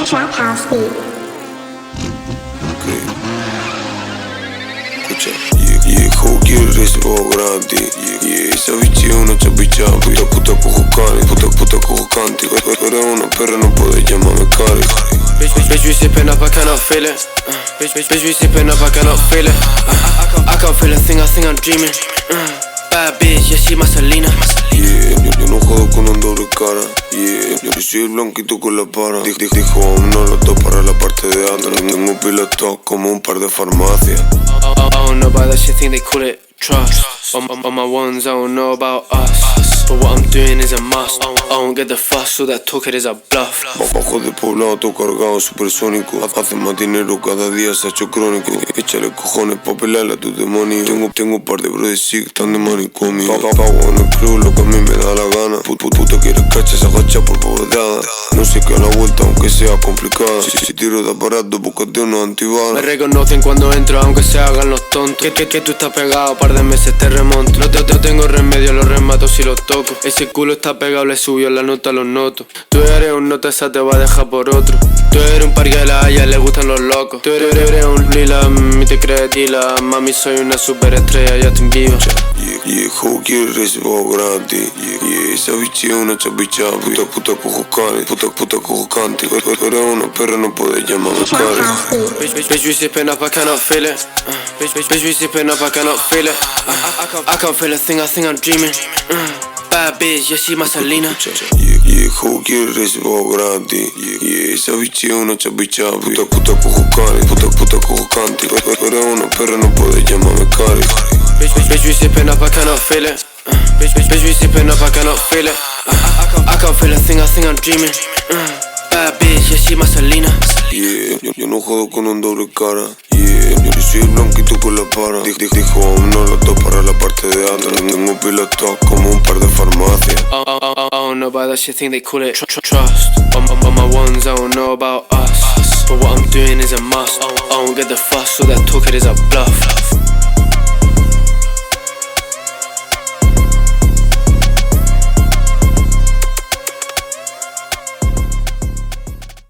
Trap House Beat. Escucha, ехал гирис гранти, esa bici è una ciabicia, puta cojo cari, puta cojo canti. Eres una perra, no puedes llamarme cari. Bitch, we sippin' up, I cannot feel it. Bitch, we sippin' up, I cannot feel it. I can't feel a thing, I think I'm dreaming. Bad bitch, yeah, she my Selena. Yo no jodo con un doble cara. Yo soy el blanquito con la para. Dijo uno los dos para la parte de atrás. Tengo pilotos como un par de farmacias. I don't know about that shit, think they call it trust. On my ones, I don't know about us. But what I'm doing is a must. I don't get the fuss, all that talk it is a bluff. Bajo de poblado, todo cargado, supersónico. Hace más dinero cada día, se ha hecho crónico. Échale cojones pa' pelarle a tu demonio. Tengo un par de brothers sí que están de manicomio. Pago en el club lo que a mí me da la gana. Puta quieres cacha, se agacha por pobreza. No sé qué a la vuelta, aunque sea complicada. Si tiro de aparato, búscate unos antibalas. Me reconocen cuando entro, aunque se hagan los tontos. Que tú estás pegado, par de meses te remonto. No tengo remedio, los remato si los toco. Ese culo está pegado, le subió la nota, los noto. Tú eres un nota, esa te va a dejar por otro. Tú eres un parguela, a ella le gustan los locos. Tú eres un lila, mi te crees tila. Mami, soy una superestrella, ya te envío. Ехал гирис гранти, esa bici è una ciabicia, puta cojo cari, puta cojo canti. Eres una perra, no puedes llamarme Trap cari. House Beat. Bitch, we sippin' up, I cannot feel it. Bitch, we sippin' up, I cannot feel it. I can't feel a thing, I think I'm dreaming. Bad bitch, yeah, she my Selena. Ехал гирис гранти, esa bici è una ciabicia, puta cojo cari, puta cojo canti. Eres una perra, no puedes llamarme cari. Bitch, we sippin' up, I cannot feel it. Bitch, we sippin' up, I cannot feel it. I can't feel a thing, I think I'm dreaming. Bad bitch, yeah, she my Selena. Yo no jodo con un doble cara. Yo soy el blanquito con la para. Dijo uno los dos para la parte de atrás. Tengo pilotos como un par de farmacias. I don't know about that shit, think they call it trust. On my ones, I don't know about us. But what I'm doing is a must. I don't get the fuss, all that talk it is a bluff.